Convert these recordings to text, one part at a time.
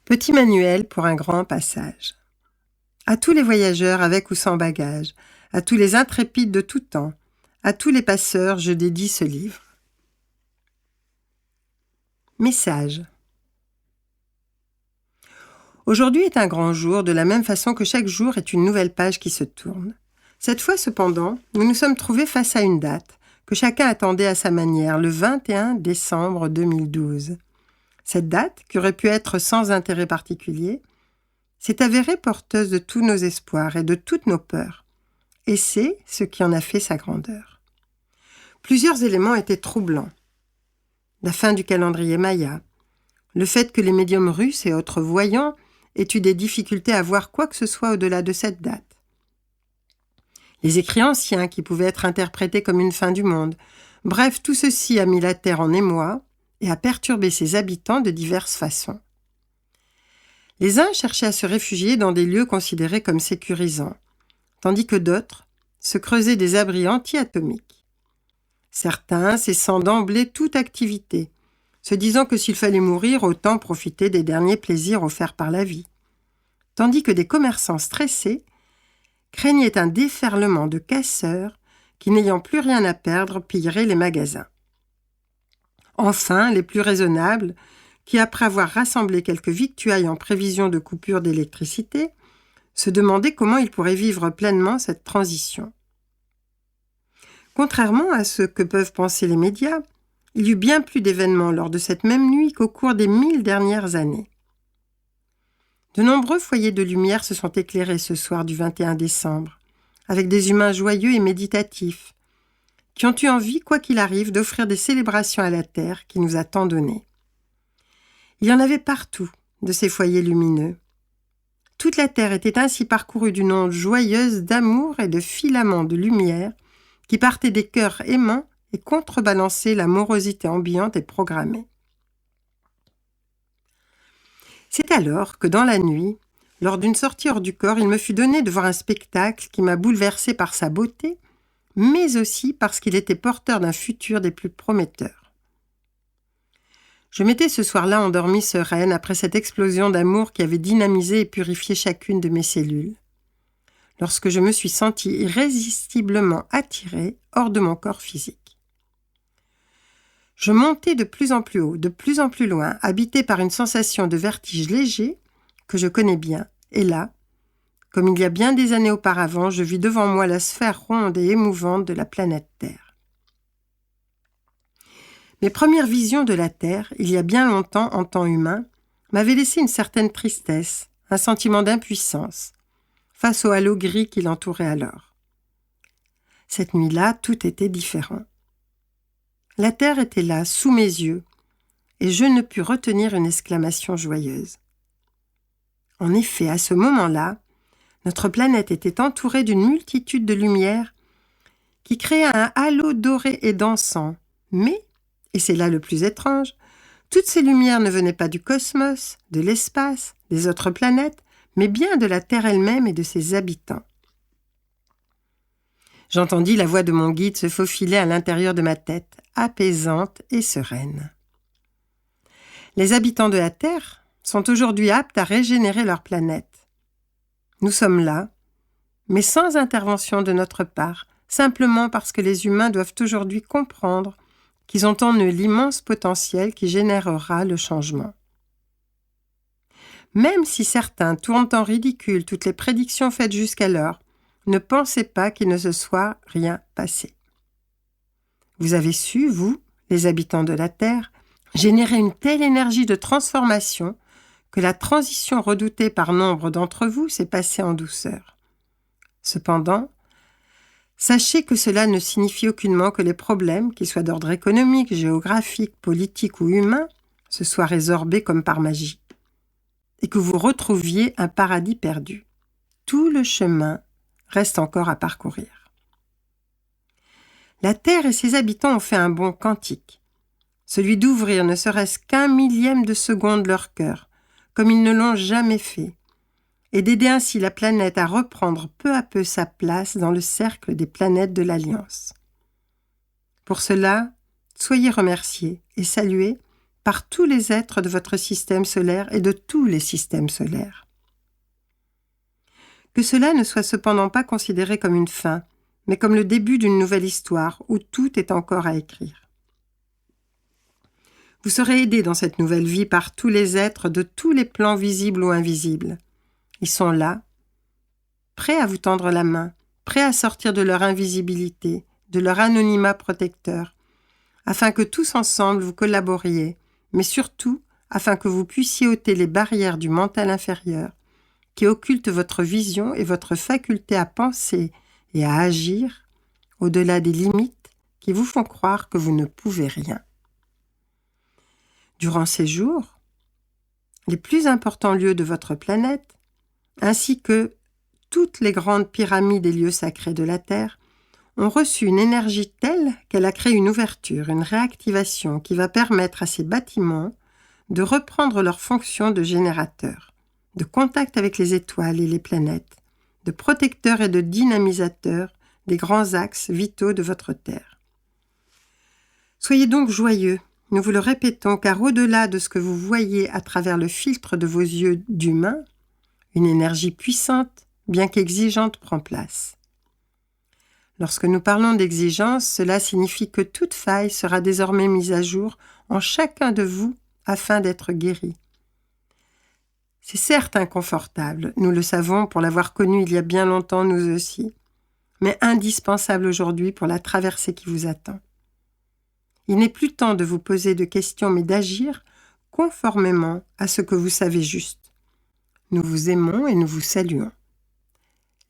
Petit manuel pour un grand passage. À tous les voyageurs avec ou sans bagages, à tous les intrépides de tout temps, à tous les passeurs, je dédie ce livre. Message. Aujourd'hui est un grand jour, de la même façon que chaque jour est une nouvelle page qui se tourne. Cette fois, cependant, nous nous sommes trouvés face à une date que chacun attendait à sa manière, le 21 décembre 2012. Cette date, qui aurait pu être sans intérêt particulier, s'est avérée porteuse de tous nos espoirs et de toutes nos peurs. Et c'est ce qui en a fait sa grandeur. Plusieurs éléments étaient troublants. La fin du calendrier Maya, le fait que les médiums russes et autres voyants aient eu des difficultés à voir quoi que ce soit au-delà de cette date. Les écrits anciens qui pouvaient être interprétés comme une fin du monde. Bref, tout ceci a mis la Terre en émoi et a perturbé ses habitants de diverses façons. Les uns cherchaient à se réfugier dans des lieux considérés comme sécurisants, tandis que d'autres se creusaient des abris anti-atomiques. Certains cessant d'emblée toute activité, se disant que s'il fallait mourir, autant profiter des derniers plaisirs offerts par la vie. Tandis que des commerçants stressés craignaient un déferlement de casseurs qui, n'ayant plus rien à perdre, pilleraient les magasins. Enfin, les plus raisonnables, qui, après avoir rassemblé quelques victuailles en prévision de coupure d'électricité, se demandaient comment ils pourraient vivre pleinement cette transition. Contrairement à ce que peuvent penser les médias, il y eut bien plus d'événements lors de cette même nuit qu'au cours des 1000 dernières années. De nombreux foyers de lumière se sont éclairés ce soir du 21 décembre, avec des humains joyeux et méditatifs, qui ont eu envie, quoi qu'il arrive, d'offrir des célébrations à la Terre qui nous a tant donné. Il y en avait partout, de ces foyers lumineux. Toute la Terre était ainsi parcourue d'une onde joyeuse d'amour et de filaments de lumière qui partaient des cœurs aimants et contrebalançaient la morosité ambiante et programmée. C'est alors que, dans la nuit, lors d'une sortie hors du corps, il me fut donné de voir un spectacle qui m'a bouleversé par sa beauté, mais aussi parce qu'il était porteur d'un futur des plus prometteurs. Je m'étais ce soir-là endormie sereine après cette explosion d'amour qui avait dynamisé et purifié chacune de mes cellules, lorsque je me suis sentie irrésistiblement attirée hors de mon corps physique. Je montais de plus en plus haut, de plus en plus loin, habitée par une sensation de vertige léger que je connais bien, et là, comme il y a bien des années auparavant, je vis devant moi la sphère ronde et émouvante de la planète Terre. Mes premières visions de la Terre, il y a bien longtemps en temps humain, m'avaient laissé une certaine tristesse, un sentiment d'impuissance, face au halo gris qui l'entourait alors. Cette nuit-là, tout était différent. La Terre était là, sous mes yeux, et je ne pus retenir une exclamation joyeuse. En effet, à ce moment-là, notre planète était entourée d'une multitude de lumières qui créaient un halo doré et dansant, mais, et c'est là le plus étrange, toutes ces lumières ne venaient pas du cosmos, de l'espace, des autres planètes, mais bien de la Terre elle-même et de ses habitants. J'entendis la voix de mon guide se faufiler à l'intérieur de ma tête, apaisante et sereine. Les habitants de la Terre sont aujourd'hui aptes à régénérer leur planète. Nous sommes là, mais sans intervention de notre part, simplement parce que les humains doivent aujourd'hui comprendre qu'ils ont en eux l'immense potentiel qui générera le changement. Même si certains tournent en ridicule toutes les prédictions faites jusqu'alors, ne pensez pas qu'il ne se soit rien passé. Vous avez su, vous, les habitants de la Terre, générer une telle énergie de transformation que la transition redoutée par nombre d'entre vous s'est passée en douceur. Cependant, sachez que cela ne signifie aucunement que les problèmes, qu'ils soient d'ordre économique, géographique, politique ou humain, se soient résorbés comme par magie, et que vous retrouviez un paradis perdu. Tout le chemin reste encore à parcourir. La Terre et ses habitants ont fait un bond quantique, celui d'ouvrir ne serait-ce qu'un millième de seconde leur cœur, comme ils ne l'ont jamais fait, et d'aider ainsi la planète à reprendre peu à peu sa place dans le cercle des planètes de l'Alliance. Pour cela, soyez remerciés et salués par tous les êtres de votre système solaire et de tous les systèmes solaires. Que cela ne soit cependant pas considéré comme une fin, mais comme le début d'une nouvelle histoire où tout est encore à écrire. Vous serez aidé dans cette nouvelle vie par tous les êtres de tous les plans visibles ou invisibles. Ils sont là, prêts à vous tendre la main, prêts à sortir de leur invisibilité, de leur anonymat protecteur, afin que tous ensemble vous collaboriez, mais surtout afin que vous puissiez ôter les barrières du mental inférieur qui occultent votre vision et votre faculté à penser et à agir au-delà des limites qui vous font croire que vous ne pouvez rien. Durant ces jours, les plus importants lieux de votre planète, ainsi que toutes les grandes pyramides et lieux sacrés de la Terre, ont reçu une énergie telle qu'elle a créé une ouverture, une réactivation qui va permettre à ces bâtiments de reprendre leur fonction de générateur, de contact avec les étoiles et les planètes, de protecteur et de dynamisateur des grands axes vitaux de votre Terre. Soyez donc joyeux, nous vous le répétons, car au-delà de ce que vous voyez à travers le filtre de vos yeux d'humain, une énergie puissante, bien qu'exigeante, prend place. Lorsque nous parlons d'exigence, cela signifie que toute faille sera désormais mise à jour en chacun de vous afin d'être guéri. C'est certes inconfortable, nous le savons pour l'avoir connu il y a bien longtemps nous aussi, mais indispensable aujourd'hui pour la traversée qui vous attend. Il n'est plus temps de vous poser de questions mais d'agir conformément à ce que vous savez juste. Nous vous aimons et nous vous saluons.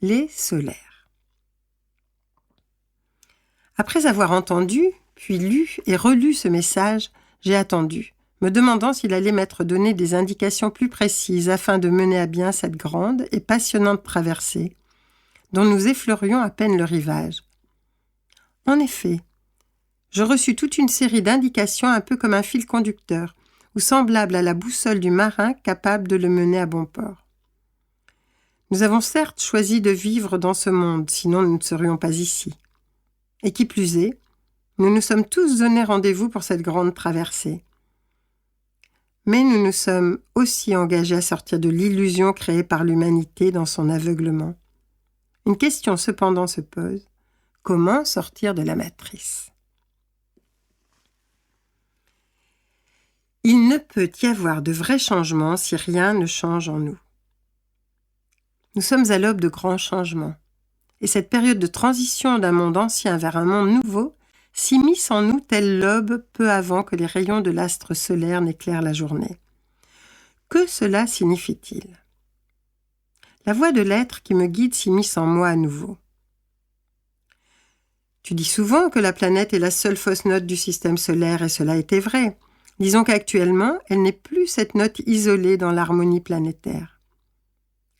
Les solaires. Après avoir entendu, puis lu et relu ce message, j'ai attendu, me demandant s'il allait m'être donné des indications plus précises afin de mener à bien cette grande et passionnante traversée, dont nous effleurions à peine le rivage. En effet, je reçus toute une série d'indications un peu comme un fil conducteur, ou semblable à la boussole du marin capable de le mener à bon port. Nous avons certes choisi de vivre dans ce monde, sinon nous ne serions pas ici. Et qui plus est, nous nous sommes tous donné rendez-vous pour cette grande traversée. Mais nous nous sommes aussi engagés à sortir de l'illusion créée par l'humanité dans son aveuglement. Une question cependant se pose, comment sortir de la matrice ? Il ne peut y avoir de vrais changements si rien ne change en nous. Nous sommes à l'aube de grands changements, et cette période de transition d'un monde ancien vers un monde nouveau s'immisce en nous telle l'aube peu avant que les rayons de l'astre solaire n'éclairent la journée. Que cela signifie-t-il ? La voix de l'être qui me guide s'immisce en moi à nouveau. Tu dis souvent que la planète est la seule fausse note du système solaire, et cela était vrai. Disons qu'actuellement, elle n'est plus cette note isolée dans l'harmonie planétaire.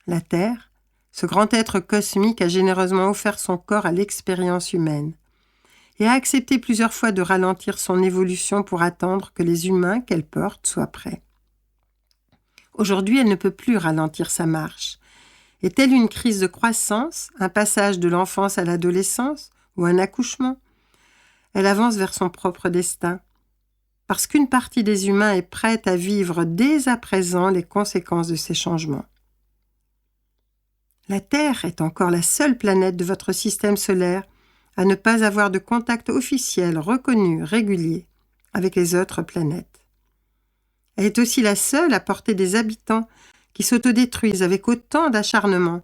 La Terre, ce grand être cosmique, a généreusement offert son corps à l'expérience humaine et a accepté plusieurs fois de ralentir son évolution pour attendre que les humains qu'elle porte soient prêts. Aujourd'hui, elle ne peut plus ralentir sa marche. Est-elle une crise de croissance, un passage de l'enfance à l'adolescence ou un accouchement ? Elle avance vers son propre destin, parce qu'une partie des humains est prête à vivre dès à présent les conséquences de ces changements. La Terre est encore la seule planète de votre système solaire à ne pas avoir de contact officiel, reconnu, régulier avec les autres planètes. Elle est aussi la seule à porter des habitants qui s'autodétruisent avec autant d'acharnement,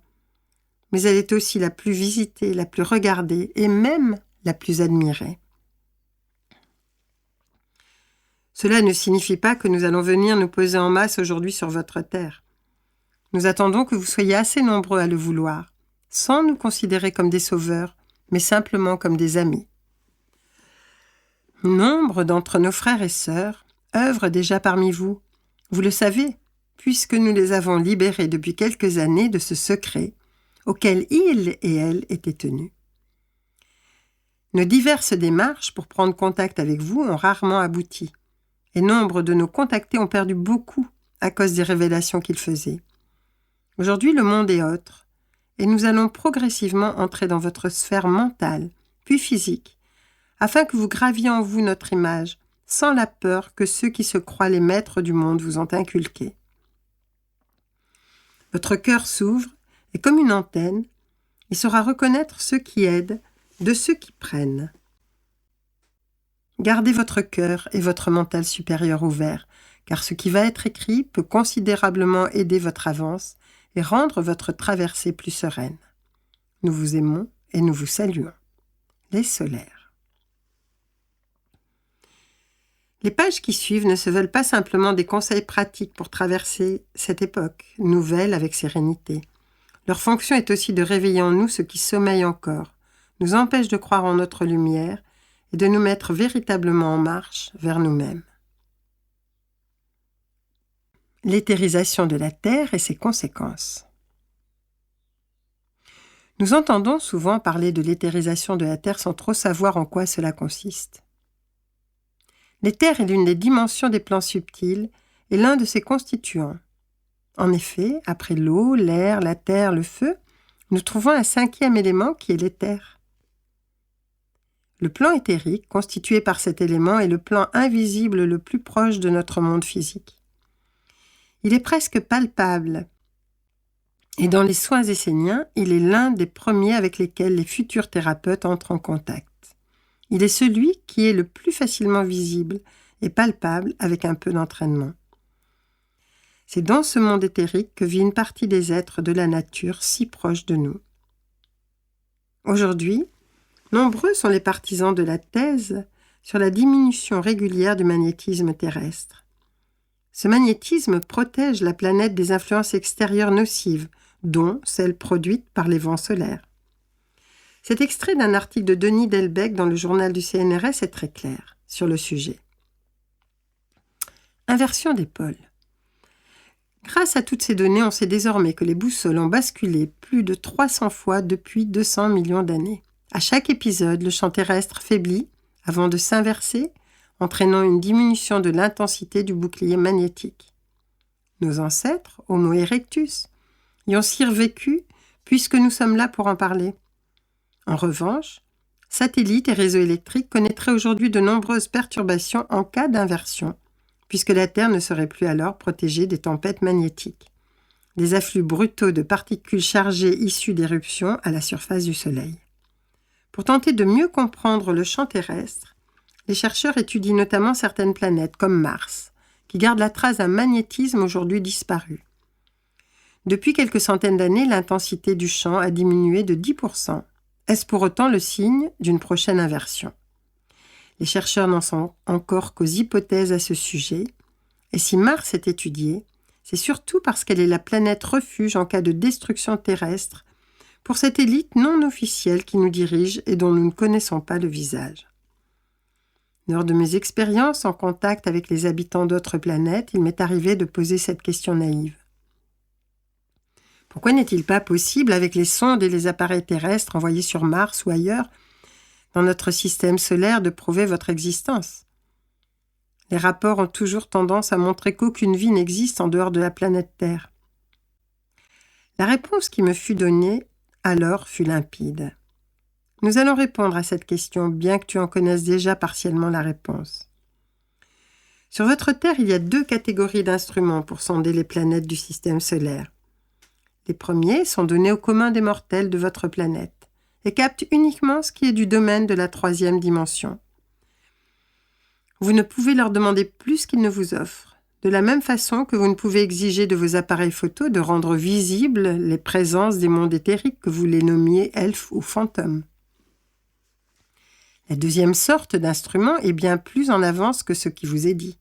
mais elle est aussi la plus visitée, la plus regardée et même la plus admirée. Cela ne signifie pas que nous allons venir nous poser en masse aujourd'hui sur votre terre. Nous attendons que vous soyez assez nombreux à le vouloir, sans nous considérer comme des sauveurs, mais simplement comme des amis. Nombre d'entre nos frères et sœurs œuvrent déjà parmi vous. Vous le savez, puisque nous les avons libérés depuis quelques années de ce secret auquel ils et elles étaient tenus. Nos diverses démarches pour prendre contact avec vous ont rarement abouti, et nombre de nos contactés ont perdu beaucoup à cause des révélations qu'ils faisaient. Aujourd'hui, le monde est autre, et nous allons progressivement entrer dans votre sphère mentale, puis physique, afin que vous graviez en vous notre image, sans la peur que ceux qui se croient les maîtres du monde vous ont inculquée. Votre cœur s'ouvre et comme une antenne, il saura reconnaître ceux qui aident de ceux qui prennent. Gardez votre cœur et votre mental supérieur ouverts, car ce qui va être écrit peut considérablement aider votre avance et rendre votre traversée plus sereine. Nous vous aimons et nous vous saluons. Les solaires. Les pages qui suivent ne se veulent pas simplement des conseils pratiques pour traverser cette époque nouvelle avec sérénité. Leur fonction est aussi de réveiller en nous ce qui sommeille encore, nous empêche de croire en notre lumière et de nous mettre véritablement en marche vers nous-mêmes. L'éthérisation de la Terre et ses conséquences. Nous entendons souvent parler de l'éthérisation de la Terre sans trop savoir en quoi cela consiste. L'éther est l'une des dimensions des plans subtils et l'un de ses constituants. En effet, après l'eau, l'air, la terre, le feu, nous trouvons un cinquième élément qui est l'éther. Le plan éthérique, constitué par cet élément, est le plan invisible le plus proche de notre monde physique. Il est presque palpable, et dans les soins esséniens, il est l'un des premiers avec lesquels les futurs thérapeutes entrent en contact. Il est celui qui est le plus facilement visible et palpable avec un peu d'entraînement. C'est dans ce monde éthérique que vit une partie des êtres de la nature si proches de nous. Aujourd'hui, nombreux sont les partisans de la thèse sur la diminution régulière du magnétisme terrestre. Ce magnétisme protège la planète des influences extérieures nocives, dont celles produites par les vents solaires. Cet extrait d'un article de Denis Delbecq dans le journal du CNRS est très clair sur le sujet. Inversion des pôles. Grâce à toutes ces données, on sait désormais que les boussoles ont basculé plus de 300 fois depuis 200 millions d'années. À chaque épisode, le champ terrestre faiblit avant de s'inverser, entraînant une diminution de l'intensité du bouclier magnétique. Nos ancêtres, Homo erectus, y ont survécu puisque nous sommes là pour en parler. En revanche, satellites et réseaux électriques connaîtraient aujourd'hui de nombreuses perturbations en cas d'inversion, puisque la Terre ne serait plus alors protégée des tempêtes magnétiques, des afflux brutaux de particules chargées issues d'éruptions à la surface du Soleil. Pour tenter de mieux comprendre le champ terrestre, les chercheurs étudient notamment certaines planètes, comme Mars, qui gardent la trace d'un magnétisme aujourd'hui disparu. Depuis quelques centaines d'années, l'intensité du champ a diminué de 10%. Est-ce pour autant le signe d'une prochaine inversion? Les chercheurs n'en sont encore qu'aux hypothèses à ce sujet, et si Mars est étudiée, c'est surtout parce qu'elle est la planète refuge en cas de destruction terrestre pour cette élite non officielle qui nous dirige et dont nous ne connaissons pas le visage. Lors de mes expériences en contact avec les habitants d'autres planètes, il m'est arrivé de poser cette question naïve. Pourquoi n'est-il pas possible, avec les sondes et les appareils terrestres envoyés sur Mars ou ailleurs, dans notre système solaire, de prouver votre existence? Les rapports ont toujours tendance à montrer qu'aucune vie n'existe en dehors de la planète Terre. La réponse qui me fut donnée alors fut limpide. Nous allons répondre à cette question, bien que tu en connaisses déjà partiellement la réponse. Sur votre Terre, il y a 2 catégories d'instruments pour sonder les planètes du système solaire. Les premiers sont donnés au commun des mortels de votre planète et captent uniquement ce qui est du domaine de la 3e dimension. Vous ne pouvez leur demander plus qu'ils ne vous offrent, de la même façon que vous ne pouvez exiger de vos appareils photos de rendre visibles les présences des mondes éthériques, que vous les nommiez elfes ou fantômes. La 2e sorte d'instrument est bien plus en avance que ce qui vous est dit.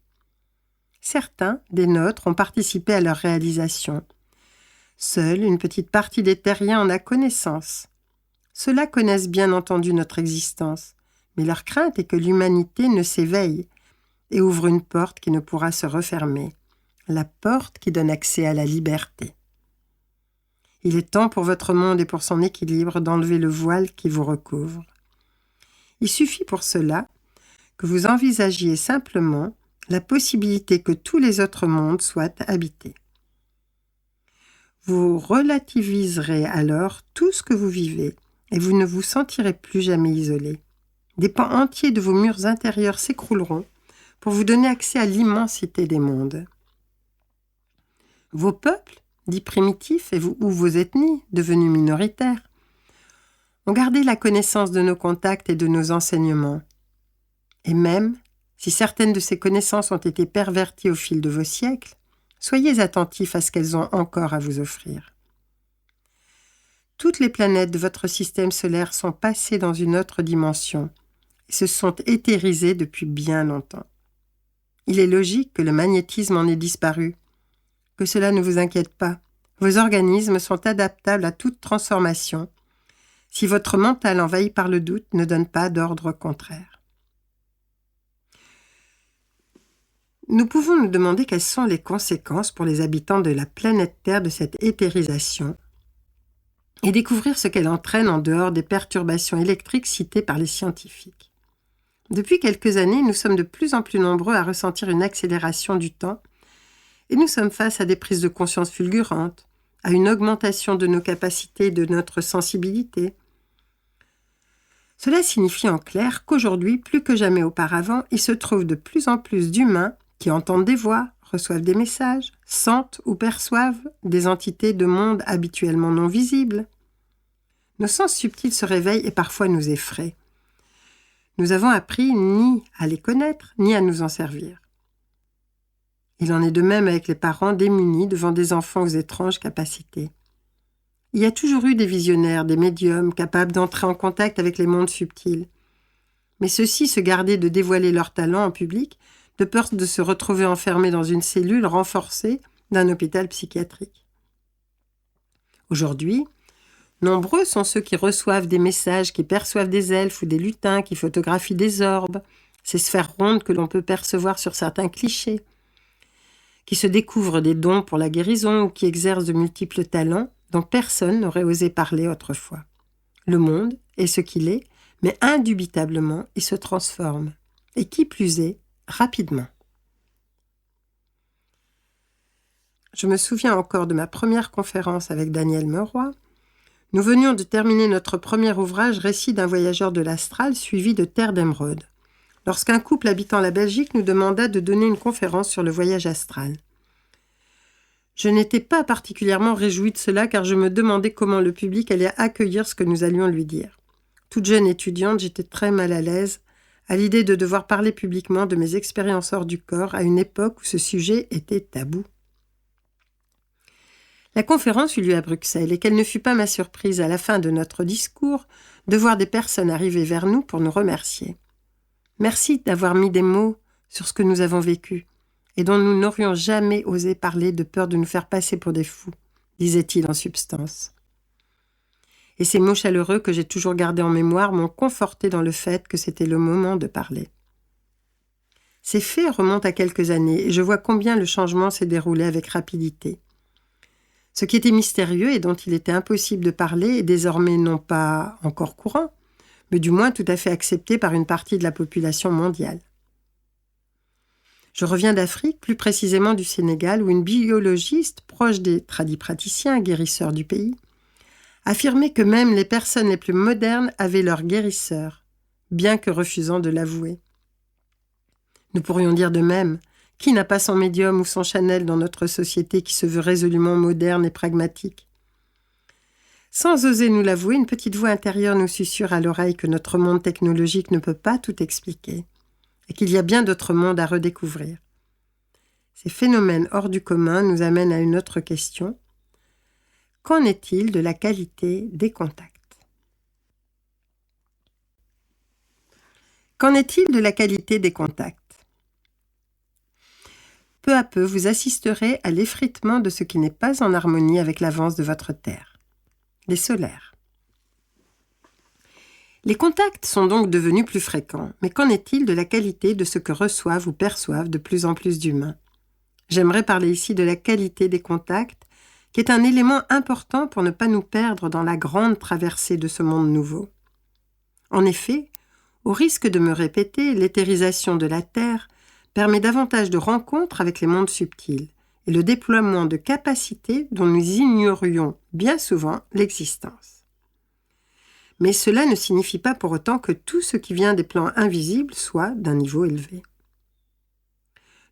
Certains des nôtres ont participé à leur réalisation. Seule une petite partie des terriens en a connaissance. Ceux-là connaissent bien entendu notre existence, mais leur crainte est que l'humanité ne s'éveille et ouvre une porte qui ne pourra se refermer, la porte qui donne accès à la liberté. Il est temps pour votre monde et pour son équilibre d'enlever le voile qui vous recouvre. Il suffit pour cela que vous envisagiez simplement la possibilité que tous les autres mondes soient habités. Vous relativiserez alors tout ce que vous vivez et vous ne vous sentirez plus jamais isolé. Des pans entiers de vos murs intérieurs s'écrouleront pour vous donner accès à l'immensité des mondes. Vos peuples, dits primitifs, ou vos ethnies, devenues minoritaires, ont gardé la connaissance de nos contacts et de nos enseignements. Et même, si certaines de ces connaissances ont été perverties au fil de vos siècles, soyez attentifs à ce qu'elles ont encore à vous offrir. Toutes les planètes de votre système solaire sont passées dans une autre dimension et se sont éthérisées depuis bien longtemps. Il est logique que le magnétisme en ait disparu. Que cela ne vous inquiète pas, vos organismes sont adaptables à toute transformation si votre mental envahi par le doute ne donne pas d'ordre contraire. Nous pouvons nous demander quelles sont les conséquences pour les habitants de la planète Terre de cette éthérisation et découvrir ce qu'elle entraîne en dehors des perturbations électriques citées par les scientifiques. Depuis quelques années, nous sommes de plus en plus nombreux à ressentir une accélération du temps et nous sommes face à des prises de conscience fulgurantes, à une augmentation de nos capacités et de notre sensibilité. Cela signifie en clair qu'aujourd'hui, plus que jamais auparavant, il se trouve de plus en plus d'humains qui entendent des voix, reçoivent des messages, sentent ou perçoivent des entités de monde habituellement non visibles. Nos sens subtils se réveillent et parfois nous effraient. Nous avons appris ni à les connaître, ni à nous en servir. Il en est de même avec les parents démunis devant des enfants aux étranges capacités. Il y a toujours eu des visionnaires, des médiums capables d'entrer en contact avec les mondes subtils. Mais ceux-ci se gardaient de dévoiler leurs talents en public, de peur de se retrouver enfermés dans une cellule renforcée d'un hôpital psychiatrique. Aujourd'hui, nombreux sont ceux qui reçoivent des messages, qui perçoivent des elfes ou des lutins, qui photographient des orbes, ces sphères rondes que l'on peut percevoir sur certains clichés, qui se découvrent des dons pour la guérison ou qui exercent de multiples talents dont personne n'aurait osé parler autrefois. Le monde est ce qu'il est, mais indubitablement, il se transforme. Et qui plus est, rapidement. Je me souviens encore de ma première conférence avec Daniel Meroy. Nous venions de terminer notre premier ouvrage, Récit d'un voyageur de l'astral, suivi de Terre d'émeraude, lorsqu'un couple habitant la Belgique nous demanda de donner une conférence sur le voyage astral. Je n'étais pas particulièrement réjouie de cela car je me demandais comment le public allait accueillir ce que nous allions lui dire. Toute jeune étudiante, j'étais très mal à l'aise à l'idée de devoir parler publiquement de mes expériences hors du corps à une époque où ce sujet était tabou. La conférence eut lieu à Bruxelles et quelle ne fut pas ma surprise à la fin de notre discours de voir des personnes arriver vers nous pour nous remercier. Merci d'avoir mis des mots sur ce que nous avons vécu et dont nous n'aurions jamais osé parler de peur de nous faire passer pour des fous, disait-il en substance. Et ces mots chaleureux que j'ai toujours gardés en mémoire m'ont conforté dans le fait que c'était le moment de parler. Ces faits remontent à quelques années et je vois combien le changement s'est déroulé avec rapidité. Ce qui était mystérieux et dont il était impossible de parler est désormais non pas encore courant, mais du moins tout à fait accepté par une partie de la population mondiale. Je reviens d'Afrique, plus précisément du Sénégal, où une biologiste proche des tradipraticiens, guérisseurs du pays, affirmait que même les personnes les plus modernes avaient leur guérisseur, bien que refusant de l'avouer. Nous pourrions dire de même, qui n'a pas son médium ou son Chanel dans notre société qui se veut résolument moderne et pragmatique? Sans oser nous l'avouer, une petite voix intérieure nous susurre à l'oreille que notre monde technologique ne peut pas tout expliquer et qu'il y a bien d'autres mondes à redécouvrir. Ces phénomènes hors du commun nous amènent à une autre question. Qu'en est-il de la qualité des contacts? Qu'en est-il de la qualité des contacts? Peu à peu, vous assisterez à l'effritement de ce qui n'est pas en harmonie avec l'avance de votre Terre, les solaires. Les contacts sont donc devenus plus fréquents, mais qu'en est-il de la qualité de ce que reçoivent ou perçoivent de plus en plus d'humains? J'aimerais parler ici de la qualité des contacts, qui est un élément important pour ne pas nous perdre dans la grande traversée de ce monde nouveau. En effet, au risque de me répéter, l'éthérisation de la Terre permet davantage de rencontres avec les mondes subtils et le déploiement de capacités dont nous ignorions bien souvent l'existence. Mais cela ne signifie pas pour autant que tout ce qui vient des plans invisibles soit d'un niveau élevé.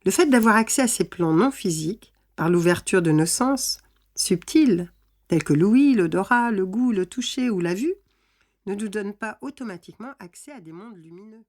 Le fait d'avoir accès à ces plans non physiques, par l'ouverture de nos sens subtils, tels que l'ouïe, l'odorat, le goût, le toucher ou la vue, ne nous donne pas automatiquement accès à des mondes lumineux.